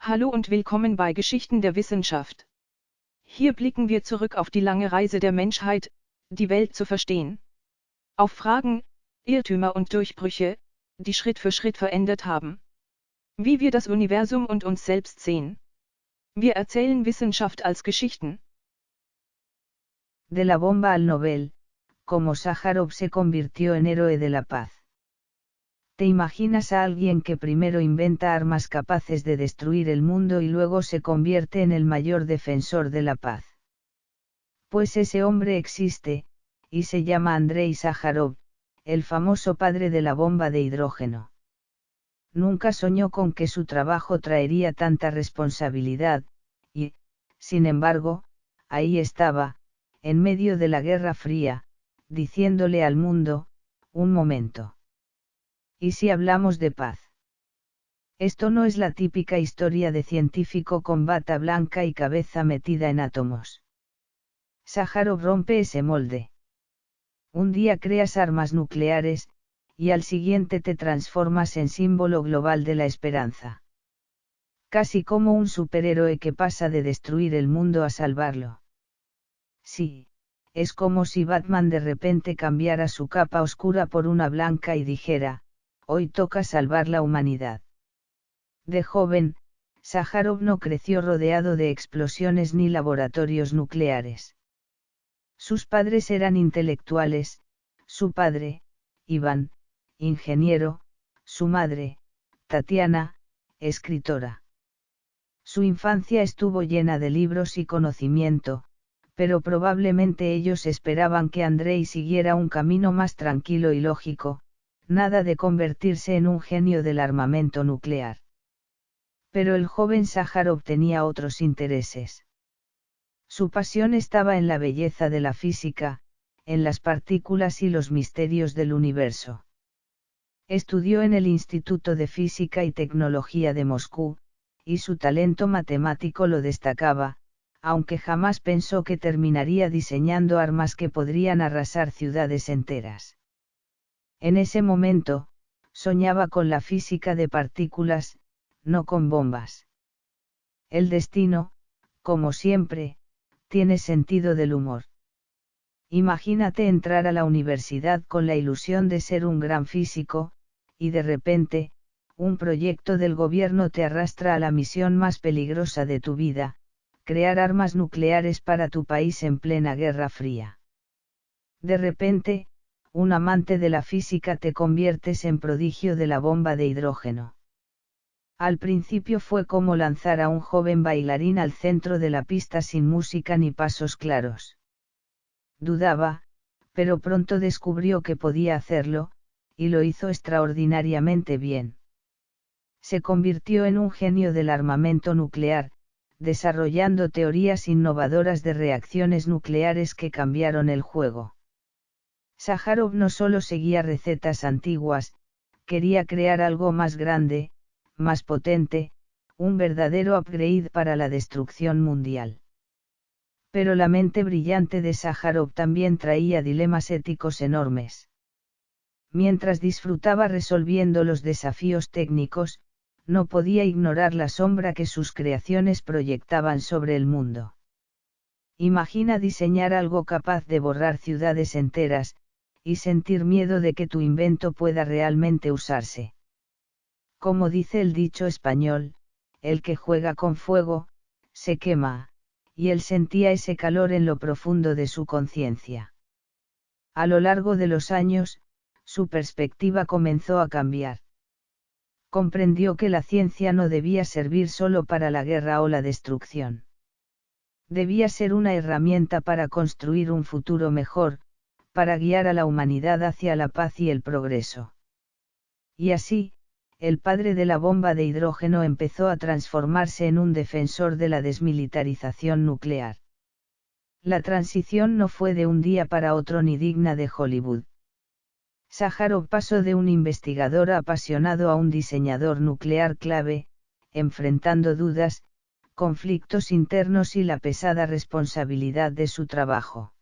Hallo und willkommen bei Geschichten der Wissenschaft. Hier blicken wir zurück auf die lange Reise der Menschheit, die Welt zu verstehen. Auf Fragen, Irrtümer und Durchbrüche, die Schritt für Schritt verändert haben. Wie wir das Universum und uns selbst sehen. Wir erzählen Wissenschaft als Geschichten. De la bomba al Nobel, como Sájarov se convirtió en héroe de la paz. ¿Te imaginas a alguien que primero inventa armas capaces de destruir el mundo y luego se convierte en el mayor defensor de la paz? Pues ese hombre existe, y se llama Andrei Sájarov, el famoso padre de la bomba de hidrógeno. Nunca soñó con que su trabajo traería tanta responsabilidad, y, sin embargo, ahí estaba, en medio de la Guerra Fría, diciéndole al mundo, un momento. ¿Y si hablamos de paz? Esto no es la típica historia de científico con bata blanca y cabeza metida en átomos. Sájarov rompe ese molde. Un día creas armas nucleares, y al siguiente te transformas en símbolo global de la esperanza. Casi como un superhéroe que pasa de destruir el mundo a salvarlo. Sí, es como si Batman de repente cambiara su capa oscura por una blanca y dijera, hoy toca salvar la humanidad. De joven, Sájarov no creció rodeado de explosiones ni laboratorios nucleares. Sus padres eran intelectuales, su padre, Iván, ingeniero, su madre, Tatiana, escritora. Su infancia estuvo llena de libros y conocimiento, pero probablemente ellos esperaban que Andrei siguiera un camino más tranquilo y lógico, nada de convertirse en un genio del armamento nuclear. Pero el joven Sájarov tenía otros intereses. Su pasión estaba en la belleza de la física, en las partículas y los misterios del universo. Estudió en el Instituto de Física y Tecnología de Moscú, y su talento matemático lo destacaba, aunque jamás pensó que terminaría diseñando armas que podrían arrasar ciudades enteras. En ese momento, soñaba con la física de partículas, no con bombas. El destino, como siempre, tiene sentido del humor. Imagínate entrar a la universidad con la ilusión de ser un gran físico, y de repente, un proyecto del gobierno te arrastra a la misión más peligrosa de tu vida, crear armas nucleares para tu país en plena Guerra Fría. De repente, un amante de la física te conviertes en prodigio de la bomba de hidrógeno. Al principio fue como lanzar a un joven bailarín al centro de la pista sin música ni pasos claros. Dudaba, pero pronto descubrió que podía hacerlo, y lo hizo extraordinariamente bien. Se convirtió en un genio del armamento nuclear, desarrollando teorías innovadoras de reacciones nucleares que cambiaron el juego. Sájarov no solo seguía recetas antiguas, quería crear algo más grande, más potente, un verdadero upgrade para la destrucción mundial. Pero la mente brillante de Sájarov también traía dilemas éticos enormes. Mientras disfrutaba resolviendo los desafíos técnicos, no podía ignorar la sombra que sus creaciones proyectaban sobre el mundo. Imagina diseñar algo capaz de borrar ciudades enteras, y sentir miedo de que tu invento pueda realmente usarse. Como dice el dicho español, el que juega con fuego, se quema, y él sentía ese calor en lo profundo de su conciencia. A lo largo de los años, su perspectiva comenzó a cambiar. Comprendió que la ciencia no debía servir solo para la guerra o la destrucción. Debía ser una herramienta para construir un futuro mejor, para guiar a la humanidad hacia la paz y el progreso. Y así, el padre de la bomba de hidrógeno empezó a transformarse en un defensor de la desmilitarización nuclear. La transición no fue de un día para otro ni digna de Hollywood. Sájarov pasó de un investigador apasionado a un diseñador nuclear clave, enfrentando dudas, conflictos internos y la pesada responsabilidad de su trabajo.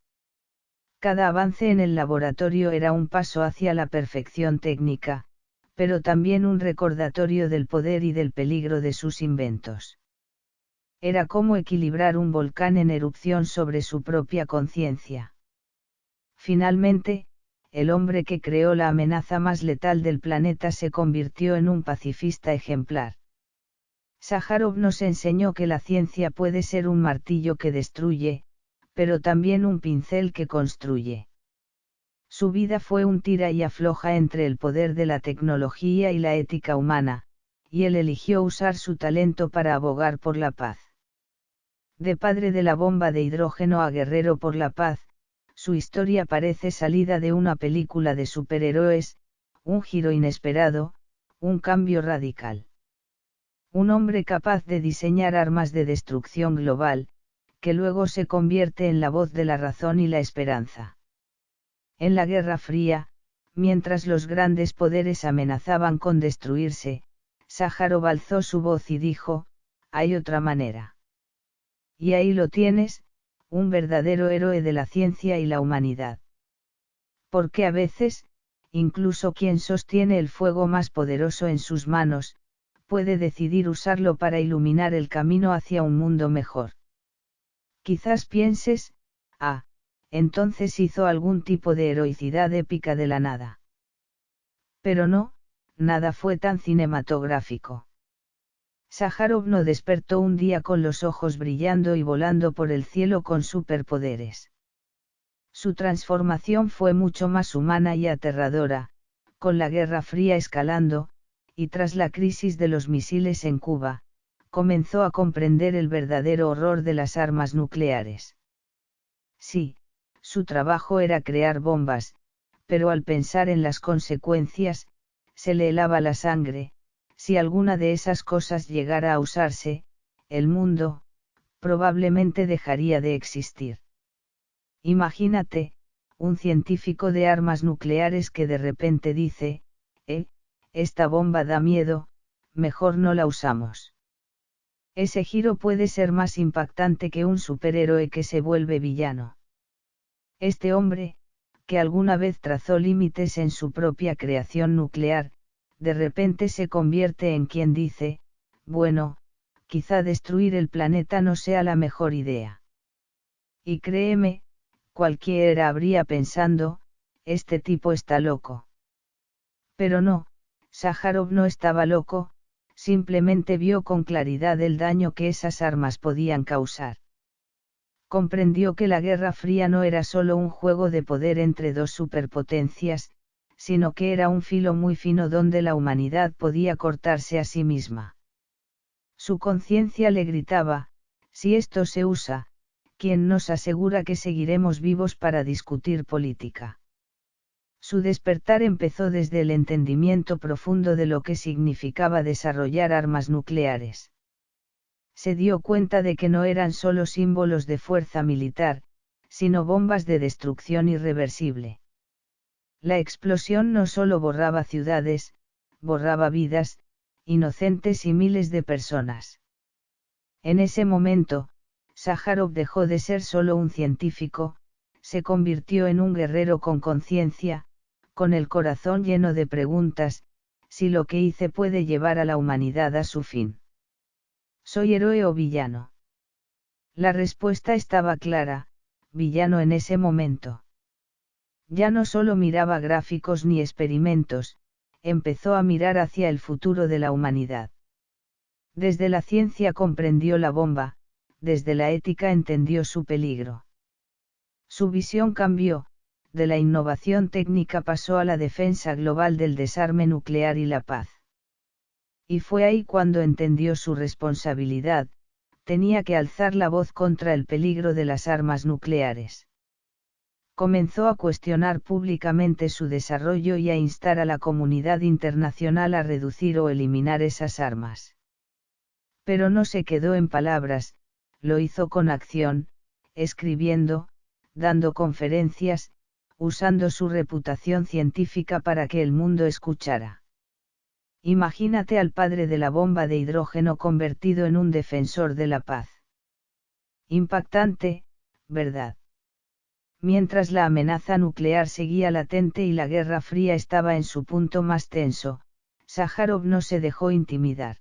Cada avance en el laboratorio era un paso hacia la perfección técnica, pero también un recordatorio del poder y del peligro de sus inventos. Era como equilibrar un volcán en erupción sobre su propia conciencia. Finalmente, el hombre que creó la amenaza más letal del planeta se convirtió en un pacifista ejemplar. Sájarov nos enseñó que la ciencia puede ser un martillo que destruye, pero también un pincel que construye. Su vida fue un tira y afloja entre el poder de la tecnología y la ética humana, y él eligió usar su talento para abogar por la paz. De padre de la bomba de hidrógeno a guerrero por la paz, su historia parece salida de una película de superhéroes, un giro inesperado, un cambio radical. Un hombre capaz de diseñar armas de destrucción global, que luego se convierte en la voz de la razón y la esperanza. En la Guerra Fría, mientras los grandes poderes amenazaban con destruirse, Sájarov alzó su voz y dijo, hay otra manera. Y ahí lo tienes, un verdadero héroe de la ciencia y la humanidad. Porque a veces, incluso quien sostiene el fuego más poderoso en sus manos, puede decidir usarlo para iluminar el camino hacia un mundo mejor. Quizás pienses, entonces hizo algún tipo de heroicidad épica de la nada. Pero no, nada fue tan cinematográfico. Sájarov no despertó un día con los ojos brillando y volando por el cielo con superpoderes. Su transformación fue mucho más humana y aterradora, con la Guerra Fría escalando, y tras la crisis de los misiles en Cuba, comenzó a comprender el verdadero horror de las armas nucleares. Sí, su trabajo era crear bombas, pero al pensar en las consecuencias, se le helaba la sangre. Si alguna de esas cosas llegara a usarse, el mundo, probablemente dejaría de existir. Imagínate, un científico de armas nucleares que de repente dice, esta bomba da miedo, mejor no la usamos. Ese giro puede ser más impactante que un superhéroe que se vuelve villano. Este hombre, que alguna vez trazó límites en su propia creación nuclear, de repente se convierte en quien dice, bueno, quizá destruir el planeta no sea la mejor idea. Y créeme, cualquiera habría pensando, este tipo está loco. Pero no, Sájarov no estaba loco, simplemente vio con claridad el daño que esas armas podían causar. Comprendió que la Guerra Fría no era solo un juego de poder entre dos superpotencias, sino que era un filo muy fino donde la humanidad podía cortarse a sí misma. Su conciencia le gritaba, si esto se usa, ¿quién nos asegura que seguiremos vivos para discutir política? Su despertar empezó desde el entendimiento profundo de lo que significaba desarrollar armas nucleares. Se dio cuenta de que no eran solo símbolos de fuerza militar, sino bombas de destrucción irreversible. La explosión no solo borraba ciudades, borraba vidas, inocentes y miles de personas. En ese momento, Sájarov dejó de ser solo un científico, se convirtió en un guerrero con conciencia, con el corazón lleno de preguntas, si lo que hice puede llevar a la humanidad a su fin. ¿Soy héroe o villano? La respuesta estaba clara, villano en ese momento. Ya no solo miraba gráficos ni experimentos, empezó a mirar hacia el futuro de la humanidad. Desde la ciencia comprendió la bomba, desde la ética entendió su peligro. Su visión cambió, de la innovación técnica pasó a la defensa global del desarme nuclear y la paz. Y fue ahí cuando entendió su responsabilidad, tenía que alzar la voz contra el peligro de las armas nucleares. Comenzó a cuestionar públicamente su desarrollo y a instar a la comunidad internacional a reducir o eliminar esas armas. Pero no se quedó en palabras, lo hizo con acción, escribiendo, dando conferencias, usando su reputación científica para que el mundo escuchara. Imagínate al padre de la bomba de hidrógeno convertido en un defensor de la paz. Impactante, ¿verdad? Mientras la amenaza nuclear seguía latente y la Guerra Fría estaba en su punto más tenso, Sájarov no se dejó intimidar.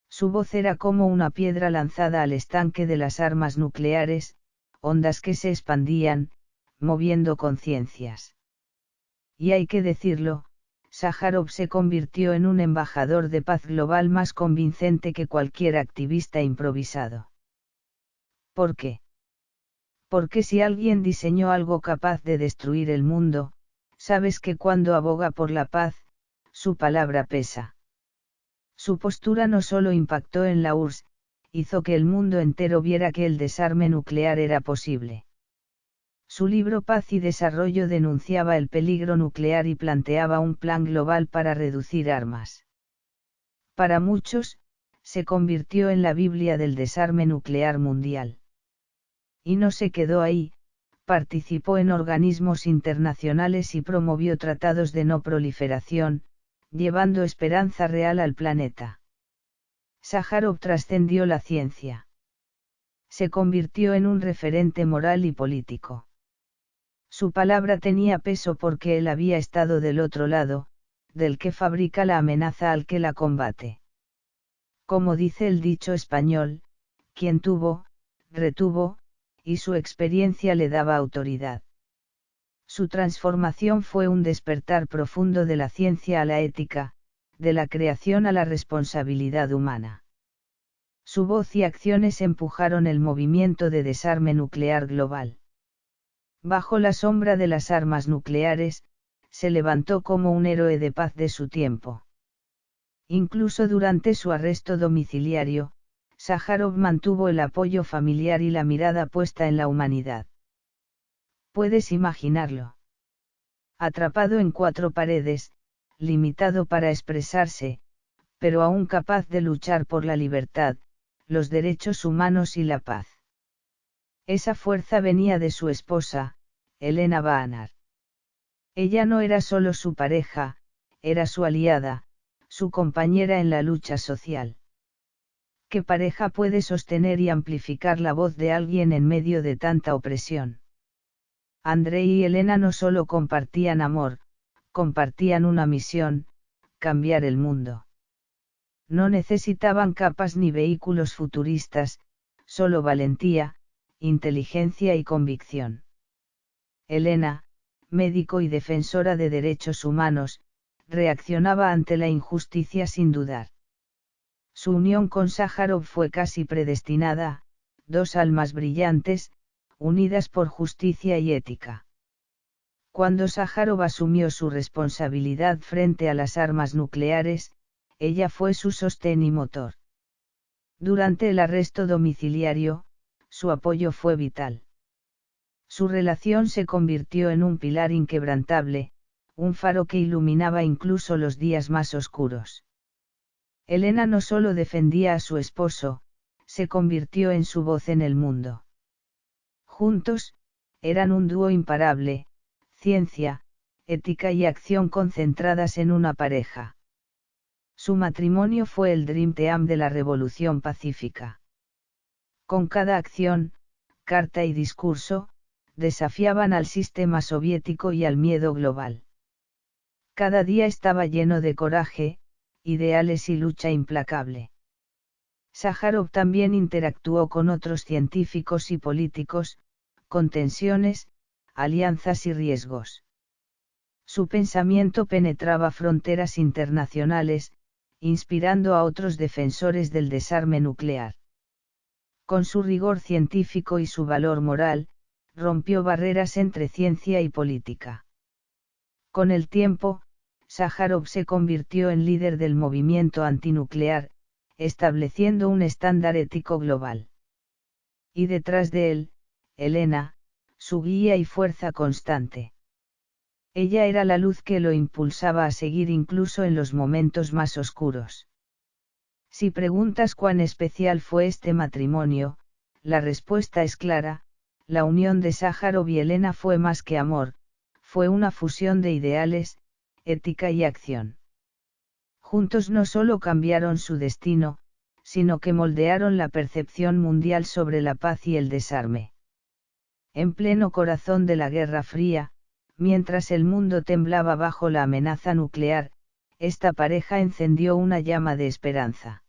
Su voz era como una piedra lanzada al estanque de las armas nucleares, ondas que se expandían, moviendo conciencias. Y hay que decirlo, Sájarov se convirtió en un embajador de paz global más convincente que cualquier activista improvisado. ¿Por qué? Porque si alguien diseñó algo capaz de destruir el mundo, sabes que cuando aboga por la paz, su palabra pesa. Su postura no solo impactó en la URSS, hizo que el mundo entero viera que el desarme nuclear era posible. Su libro Paz y Desarrollo denunciaba el peligro nuclear y planteaba un plan global para reducir armas. Para muchos, se convirtió en la Biblia del desarme nuclear mundial. Y no se quedó ahí, participó en organismos internacionales y promovió tratados de no proliferación, llevando esperanza real al planeta. Sájarov trascendió la ciencia. Se convirtió en un referente moral y político. Su palabra tenía peso porque él había estado del otro lado, del que fabrica la amenaza al que la combate. Como dice el dicho español, quien tuvo, retuvo, y su experiencia le daba autoridad. Su transformación fue un despertar profundo de la ciencia a la ética, de la creación a la responsabilidad humana. Su voz y acciones empujaron el movimiento de desarme nuclear global. Bajo la sombra de las armas nucleares, se levantó como un héroe de paz de su tiempo. Incluso durante su arresto domiciliario, Sájarov mantuvo el apoyo familiar y la mirada puesta en la humanidad. Puedes imaginarlo. Atrapado en 4 paredes, limitado para expresarse, pero aún capaz de luchar por la libertad, los derechos humanos y la paz. Esa fuerza venía de su esposa, Elena Baanar. Ella no era solo su pareja, era su aliada, su compañera en la lucha social. ¿Qué pareja puede sostener y amplificar la voz de alguien en medio de tanta opresión? Andrei y Elena no solo compartían amor, compartían una misión: cambiar el mundo. No necesitaban capas ni vehículos futuristas, solo valentía, inteligencia y convicción. Elena, médico y defensora de derechos humanos, reaccionaba ante la injusticia sin dudar. Su unión con Sájarov fue casi predestinada, 2 almas brillantes, unidas por justicia y ética. Cuando Sájarov asumió su responsabilidad frente a las armas nucleares, ella fue su sostén y motor. Durante el arresto domiciliario, su apoyo fue vital. Su relación se convirtió en un pilar inquebrantable, un faro que iluminaba incluso los días más oscuros. Elena no solo defendía a su esposo, se convirtió en su voz en el mundo. Juntos, eran un dúo imparable, ciencia, ética y acción concentradas en una pareja. Su matrimonio fue el Dream Team de la Revolución Pacífica. Con cada acción, carta y discurso, desafiaban al sistema soviético y al miedo global. Cada día estaba lleno de coraje, ideales y lucha implacable. Sájarov también interactuó con otros científicos y políticos, con tensiones, alianzas y riesgos. Su pensamiento penetraba fronteras internacionales, inspirando a otros defensores del desarme nuclear. Con su rigor científico y su valor moral, rompió barreras entre ciencia y política. Con el tiempo, Sájarov se convirtió en líder del movimiento antinuclear, estableciendo un estándar ético global. Y detrás de él, Elena, su guía y fuerza constante. Ella era la luz que lo impulsaba a seguir incluso en los momentos más oscuros. Si preguntas cuán especial fue este matrimonio, la respuesta es clara: la unión de Sájarov y Elena fue más que amor, fue una fusión de ideales, ética y acción. Juntos no solo cambiaron su destino, sino que moldearon la percepción mundial sobre la paz y el desarme. En pleno corazón de la Guerra Fría, mientras el mundo temblaba bajo la amenaza nuclear, esta pareja encendió una llama de esperanza.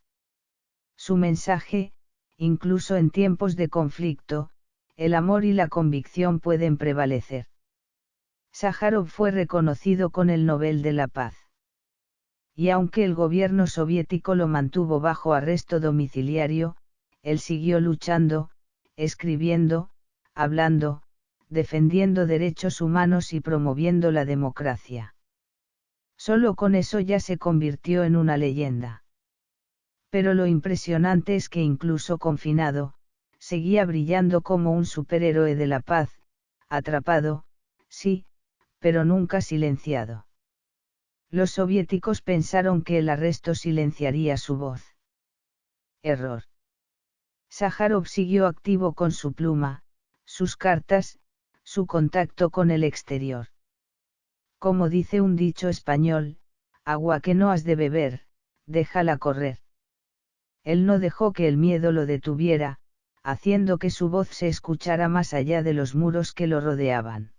Su mensaje, incluso en tiempos de conflicto, el amor y la convicción pueden prevalecer. Sájarov fue reconocido con el Nobel de la Paz. Y aunque el gobierno soviético lo mantuvo bajo arresto domiciliario, él siguió luchando, escribiendo, hablando, defendiendo derechos humanos y promoviendo la democracia. Solo con eso ya se convirtió en una leyenda. Pero lo impresionante es que incluso confinado, seguía brillando como un superhéroe de la paz, atrapado, sí, pero nunca silenciado. Los soviéticos pensaron que el arresto silenciaría su voz. Error. Sájarov siguió activo con su pluma, sus cartas, su contacto con el exterior. Como dice un dicho español, agua que no has de beber, déjala correr. Él no dejó que el miedo lo detuviera, haciendo que su voz se escuchara más allá de los muros que lo rodeaban.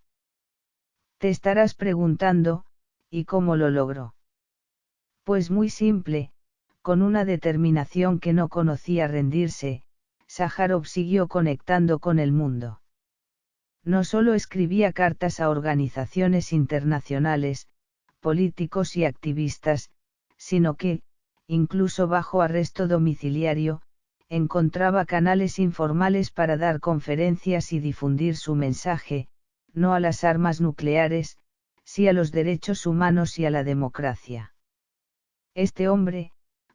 Te estarás preguntando, ¿y cómo lo logró? Pues muy simple, con una determinación que no conocía rendirse, Sájarov siguió conectando con el mundo. No solo escribía cartas a organizaciones internacionales, políticos y activistas, sino que, incluso bajo arresto domiciliario, encontraba canales informales para dar conferencias y difundir su mensaje, no a las armas nucleares, sí a los derechos humanos y a la democracia. Este hombre,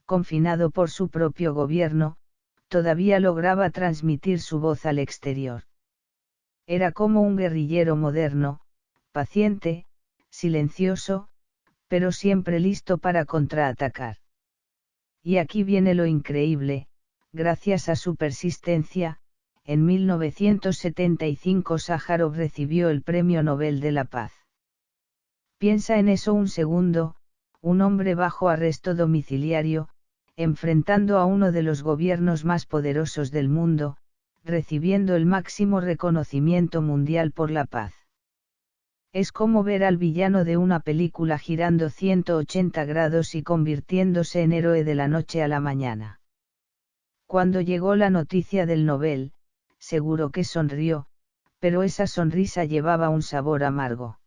confinado por su propio gobierno, todavía lograba transmitir su voz al exterior. Era como un guerrillero moderno, paciente, silencioso, pero siempre listo para contraatacar. Y aquí viene lo increíble, gracias a su persistencia, en 1975 Sájarov recibió el Premio Nobel de la Paz. Piensa en eso un segundo, un hombre bajo arresto domiciliario, enfrentando a uno de los gobiernos más poderosos del mundo, recibiendo el máximo reconocimiento mundial por la paz. Es como ver al villano de una película girando 180 grados y convirtiéndose en héroe de la noche a la mañana. Cuando llegó la noticia del Nobel, seguro que sonrió, pero esa sonrisa llevaba un sabor amargo.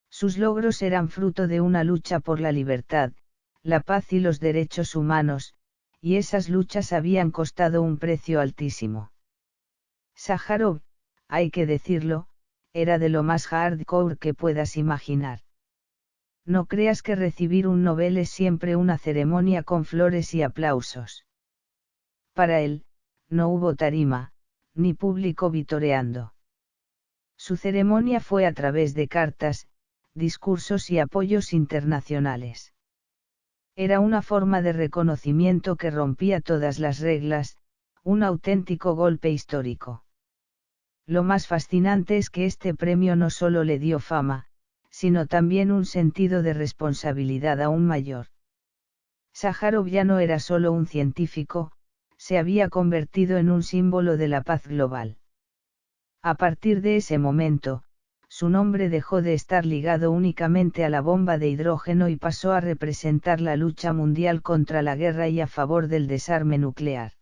Sus logros eran fruto de una lucha por la libertad, la paz y los derechos humanos, y esas luchas habían costado un precio altísimo. Sájarov, hay que decirlo, era de lo más hardcore que puedas imaginar. No creas que recibir un Nobel es siempre una ceremonia con flores y aplausos. Para él, no hubo tarima, ni público vitoreando. Su ceremonia fue a través de cartas, discursos y apoyos internacionales. Era una forma de reconocimiento que rompía todas las reglas, un auténtico golpe histórico. Lo más fascinante es que este premio no solo le dio fama, sino también un sentido de responsabilidad aún mayor. Sájarov ya no era solo un científico, se había convertido en un símbolo de la paz global. A partir de ese momento, su nombre dejó de estar ligado únicamente a la bomba de hidrógeno y pasó a representar la lucha mundial contra la guerra y a favor del desarme nuclear.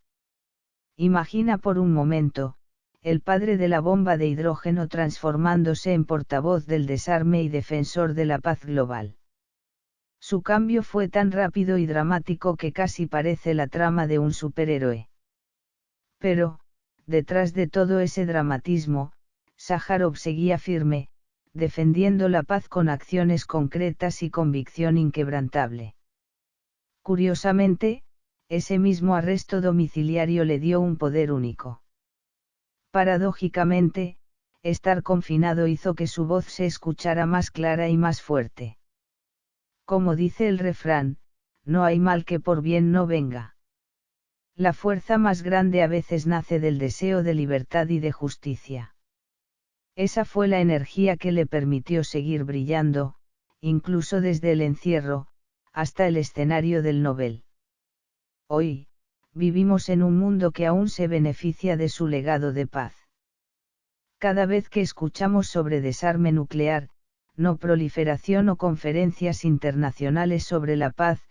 Imagina por un momento, el padre de la bomba de hidrógeno transformándose en portavoz del desarme y defensor de la paz global. Su cambio fue tan rápido y dramático que casi parece la trama de un superhéroe. Pero, detrás de todo ese dramatismo, Sájarov seguía firme, defendiendo la paz con acciones concretas y convicción inquebrantable. Curiosamente, ese mismo arresto domiciliario le dio un poder único. Paradójicamente, estar confinado hizo que su voz se escuchara más clara y más fuerte. Como dice el refrán, no hay mal que por bien no venga. La fuerza más grande a veces nace del deseo de libertad y de justicia. Esa fue la energía que le permitió seguir brillando, incluso desde el encierro, hasta el escenario del Nobel. Hoy, vivimos en un mundo que aún se beneficia de su legado de paz. Cada vez que escuchamos sobre desarme nuclear, no proliferación o conferencias internacionales sobre la paz,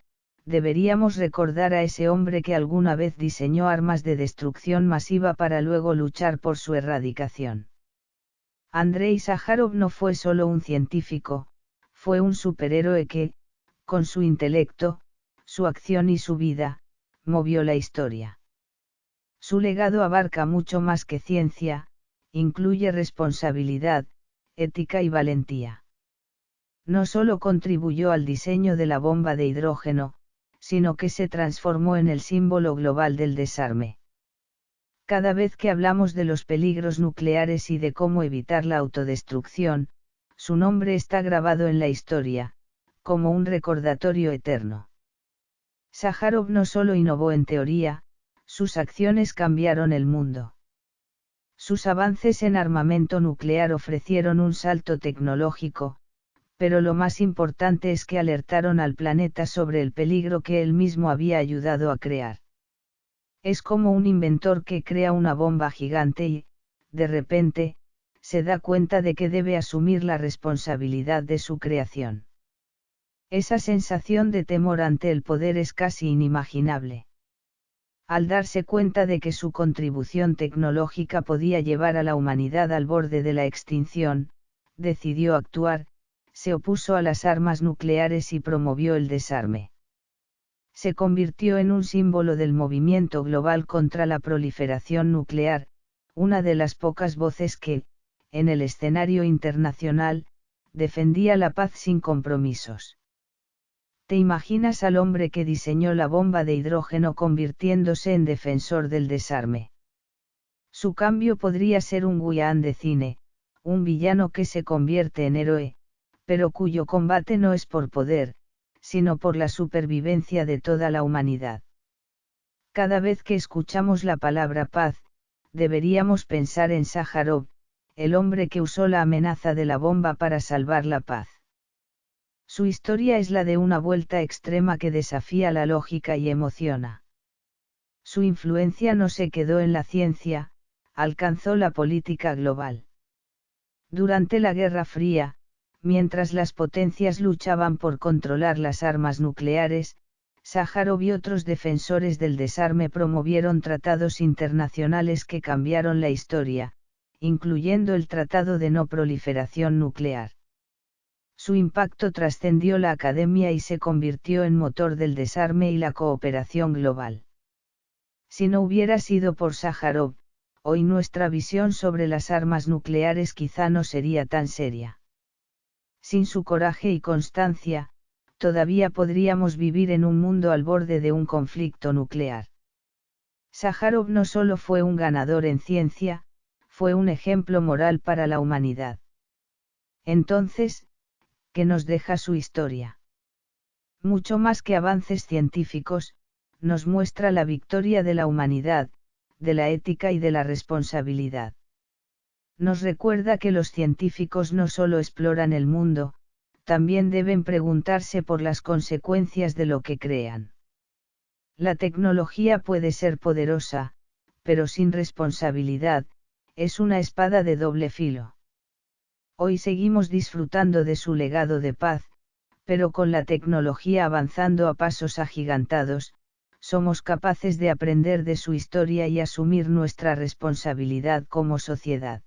deberíamos recordar a ese hombre que alguna vez diseñó armas de destrucción masiva para luego luchar por su erradicación. Andrei Sájarov no fue solo un científico, fue un superhéroe que, con su intelecto, su acción y su vida, movió la historia. Su legado abarca mucho más que ciencia, incluye responsabilidad, ética y valentía. No solo contribuyó al diseño de la bomba de hidrógeno, sino que se transformó en el símbolo global del desarme. Cada vez que hablamos de los peligros nucleares y de cómo evitar la autodestrucción, su nombre está grabado en la historia, como un recordatorio eterno. Sájarov no solo innovó en teoría, sus acciones cambiaron el mundo. Sus avances en armamento nuclear ofrecieron un salto tecnológico, pero lo más importante es que alertaron al planeta sobre el peligro que él mismo había ayudado a crear. Es como un inventor que crea una bomba gigante y, de repente, se da cuenta de que debe asumir la responsabilidad de su creación. Esa sensación de temor ante el poder es casi inimaginable. Al darse cuenta de que su contribución tecnológica podía llevar a la humanidad al borde de la extinción, decidió actuar, se opuso a las armas nucleares y promovió el desarme. Se convirtió en un símbolo del movimiento global contra la proliferación nuclear, una de las pocas voces que, en el escenario internacional, defendía la paz sin compromisos. ¿Te imaginas al hombre que diseñó la bomba de hidrógeno convirtiéndose en defensor del desarme? Su cambio podría ser un Guián de cine, un villano que se convierte en héroe, pero cuyo combate no es por poder, sino por la supervivencia de toda la humanidad. Cada vez que escuchamos la palabra paz, deberíamos pensar en Sájarov, el hombre que usó la amenaza de la bomba para salvar la paz. Su historia es la de una vuelta extrema que desafía la lógica y emociona. Su influencia no se quedó en la ciencia, alcanzó la política global. Durante la Guerra Fría, mientras las potencias luchaban por controlar las armas nucleares, Sájarov y otros defensores del desarme promovieron tratados internacionales que cambiaron la historia, incluyendo el Tratado de No Proliferación Nuclear. Su impacto trascendió la academia y se convirtió en motor del desarme y la cooperación global. Si no hubiera sido por Sájarov, hoy nuestra visión sobre las armas nucleares quizá no sería tan seria. Sin su coraje y constancia, todavía podríamos vivir en un mundo al borde de un conflicto nuclear. Sájarov no solo fue un ganador en ciencia, fue un ejemplo moral para la humanidad. Entonces, ¿qué nos deja su historia? Mucho más que avances científicos, nos muestra la victoria de la humanidad, de la ética y de la responsabilidad. Nos recuerda que los científicos no solo exploran el mundo, también deben preguntarse por las consecuencias de lo que crean. La tecnología puede ser poderosa, pero sin responsabilidad, es una espada de doble filo. Hoy seguimos disfrutando de su legado de paz, pero con la tecnología avanzando a pasos agigantados, somos capaces de aprender de su historia y asumir nuestra responsabilidad como sociedad.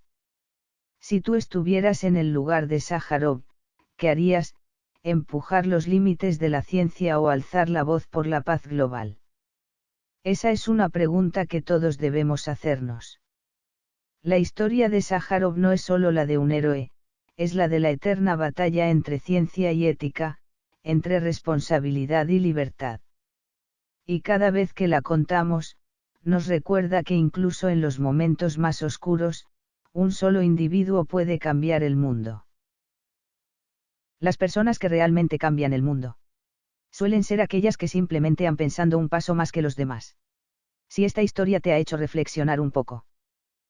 Si tú estuvieras en el lugar de Sájarov, ¿qué harías? ¿Empujar los límites de la ciencia o alzar la voz por la paz global? Esa es una pregunta que todos debemos hacernos. La historia de Sájarov no es solo la de un héroe, es la de la eterna batalla entre ciencia y ética, entre responsabilidad y libertad. Y cada vez que la contamos, nos recuerda que incluso en los momentos más oscuros, un solo individuo puede cambiar el mundo. Las personas que realmente cambian el mundo suelen ser aquellas que simplemente han pensado un paso más que los demás. Si esta historia te ha hecho reflexionar un poco,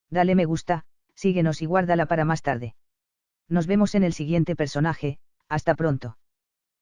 dale me gusta, síguenos y guárdala para más tarde. Nos vemos en el siguiente personaje, hasta pronto.